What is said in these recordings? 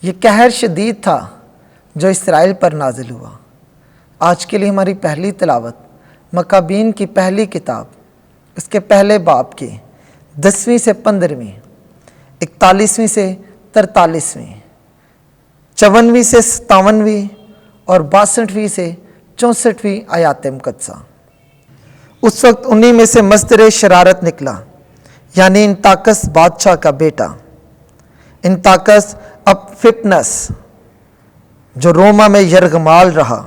یہ قہر شدید تھا جو اسرائیل پر نازل ہوا۔ آج کے لیے ہماری پہلی تلاوت مکابین کی پہلی کتاب، اس کے پہلے باب کی 10ویں سے 15ویں، 41ویں سے 43ویں، 54ویں سے 57ویں اور 62ویں سے 64ویں آیات مقدسہ۔ اس وقت انہی میں سے مصدر شرارت نکلا، یعنی انطاکس بادشاہ کا بیٹا، انطاکس اپفٹنس، جو روما میں یرغمال رہا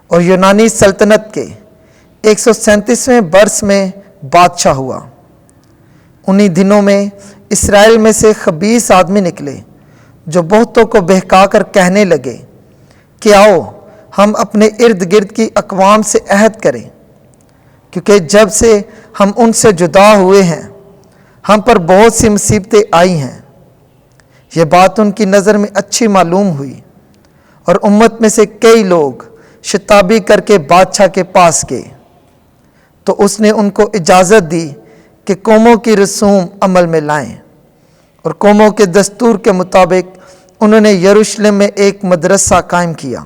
اور یونانی سلطنت کے 137ویں برس میں بادشاہ ہوا۔ انہی دنوں میں اسرائیل میں سے خبیث آدمی نکلے جو بہتوں کو بہکا کر کہنے لگے کہ آؤ ہم اپنے ارد گرد کی اقوام سے عہد کریں، کیونکہ جب سے ہم ان سے جدا ہوئے ہیں ہم پر بہت سی مصیبتیں آئی ہیں۔ یہ بات ان کی نظر میں اچھی معلوم ہوئی، اور امت میں سے کئی لوگ شتابی کر کے بادشاہ کے پاس گئے، تو اس نے ان کو اجازت دی کہ قوموں کی رسوم عمل میں لائیں، اور قوموں کے دستور کے مطابق انہوں نے یروشلم میں ایک مدرسہ قائم کیا،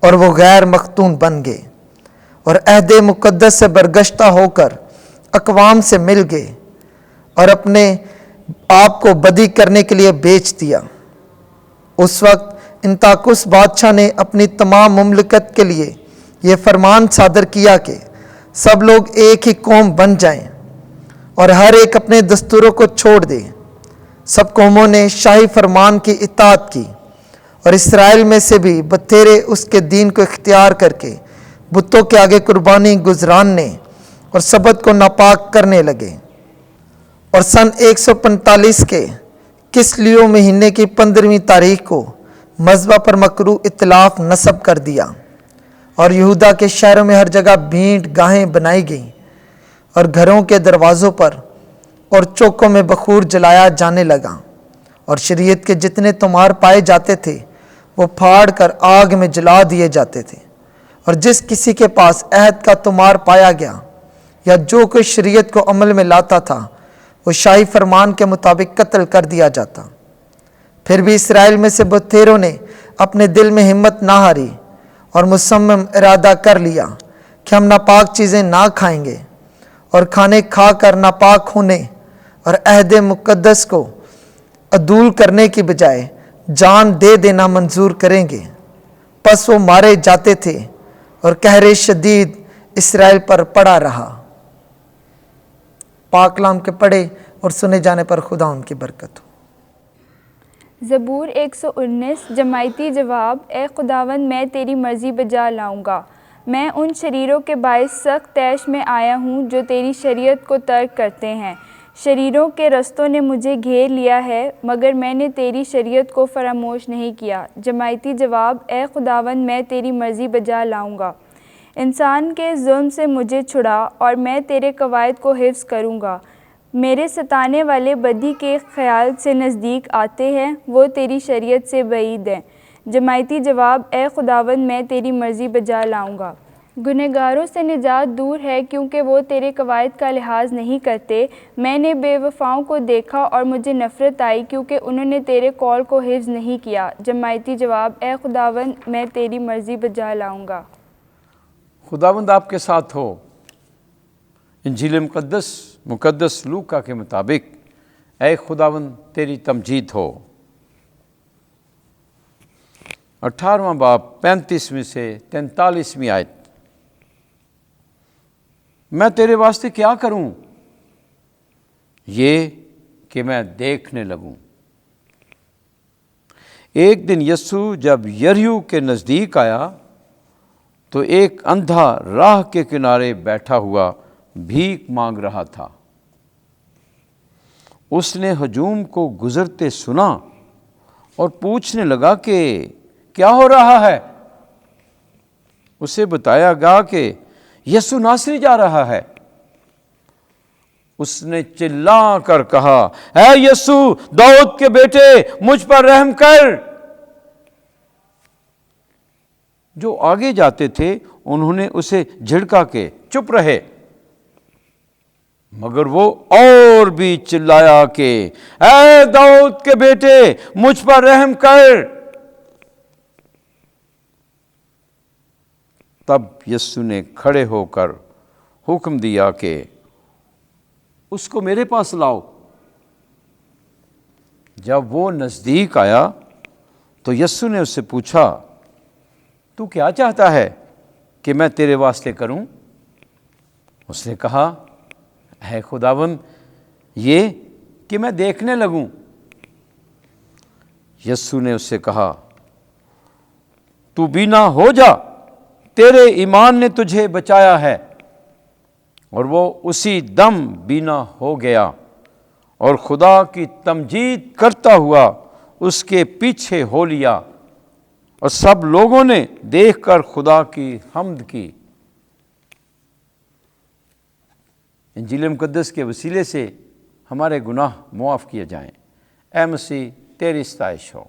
اور وہ غیر مختون بن گئے، اور عہد مقدس سے برگشتہ ہو کر اقوام سے مل گئے، اور اپنے آپ کو بدی کرنے کے لیے بیچ دیا۔ اس وقت انطاکس بادشاہ نے اپنی تمام مملکت کے لیے یہ فرمان صادر کیا کہ سب لوگ ایک ہی قوم بن جائیں اور ہر ایک اپنے دستوروں کو چھوڑ دے۔ سب قوموں نے شاہی فرمان کی اطاعت کی، اور اسرائیل میں سے بھی بتھیرے اس کے دین کو اختیار کر کے بتوں کے آگے قربانی گزراننے اور سبت کو ناپاک کرنے لگے۔ اور سن 145 کے کسلیو مہینے کی 15ویں تاریخ کو مذبح پر مکروہ اطلاف نصب کر دیا، اور یہودا کے شہروں میں ہر جگہ بھینٹ گاہیں بنائی گئیں، اور گھروں کے دروازوں پر اور چوکوں میں بخور جلایا جانے لگا، اور شریعت کے جتنے تمہار پائے جاتے تھے وہ پھاڑ کر آگ میں جلا دیے جاتے تھے، اور جس کسی کے پاس عہد کا تمہار پایا گیا یا جو کوئی شریعت کو عمل میں لاتا تھا وہ شاہی فرمان کے مطابق قتل کر دیا جاتا۔ پھر بھی اسرائیل میں سے بتھیروں نے اپنے دل میں ہمت نہ ہاری اور مصمم ارادہ کر لیا کہ ہم ناپاک چیزیں نہ کھائیں گے، اور کھانے کھا کر ناپاک ہونے اور عہد مقدس کو عدول کرنے کی بجائے جان دے دینا منظور کریں گے۔ پس وہ مارے جاتے تھے، اور قہر شدید اسرائیل پر پڑا رہا۔ پاک کلام کے پڑھے اور سنے جانے پر خدا ان کی برکت ہو۔ زبور 119۔ جماعتی جواب: اے خداوند، میں تیری مرضی بجا لاؤں گا۔ میں ان شریروں کے باعث سخت طیش میں آیا ہوں جو تیری شریعت کو ترک کرتے ہیں۔ شریروں کے رستوں نے مجھے گھیر لیا ہے، مگر میں نے تیری شریعت کو فراموش نہیں کیا۔ جماعتی جواب: اے خداوند، میں تیری مرضی بجا لاؤں گا۔ انسان کے ظلم سے مجھے چھڑا، اور میں تیرے قواعد کو حفظ کروں گا۔ میرے ستانے والے بدی کے خیال سے نزدیک آتے ہیں، وہ تیری شریعت سے بعید ہیں۔ جماعتی جواب: اے خداوند، میں تیری مرضی بجا لاؤں گا۔ گنہگاروں سے نجات دور ہے، کیونکہ وہ تیرے قواعد کا لحاظ نہیں کرتے۔ میں نے بے وفاؤں کو دیکھا اور مجھے نفرت آئی، کیونکہ انہوں نے تیرے قول کو حفظ نہیں کیا۔ جماعتی جواب: اے خداوند، میں تیری مرضی بجا لاؤں گا۔ خداوند آپ کے ساتھ ہو۔ انجیل مقدس لوکا کے مطابق اے خداوند تیری تمجید ہو۔ 18واں باب 35ویں سے 43ویں آیت۔ میں تیرے واسطے کیا کروں؟ یہ کہ میں دیکھنے لگوں۔ ایک دن یسوع جب یریحو کے نزدیک آیا تو ایک اندھا راہ کے کنارے بیٹھا ہوا بھیک مانگ رہا تھا۔ اس نے ہجوم کو گزرتے سنا اور پوچھنے لگا کہ کیا ہو رہا ہے؟ اسے بتایا گیا کہ یسوع ناصری جا رہا ہے۔ اس نے چلا کر کہا، اے یسوع داؤد کے بیٹے، مجھ پر رحم کر۔ جو آگے جاتے تھے انہوں نے اسے جھڑکا کہ چپ رہے، مگر وہ اور بھی چلایا کہ اے داؤد کے بیٹے مجھ پر رحم کر۔ تب یسوع نے کھڑے ہو کر حکم دیا کہ اس کو میرے پاس لاؤ۔ جب وہ نزدیک آیا تو یسوع نے اس سے پوچھا، تو کیا چاہتا ہے کہ میں تیرے واسطے کروں؟ اس نے کہا، اے خداوند، یہ کہ میں دیکھنے لگوں۔ یسوع نے اس سے کہا، تو بینا ہو جا، تیرے ایمان نے تجھے بچایا ہے۔ اور وہ اسی دم بینا ہو گیا اور خدا کی تمجید کرتا ہوا اس کے پیچھے ہو لیا، اور سب لوگوں نے دیکھ کر خدا کی حمد کی۔ انجیل مقدس کے وسیلے سے ہمارے گناہ معاف کیے جائیں۔ اے مسیح، تیری ستائش ہو۔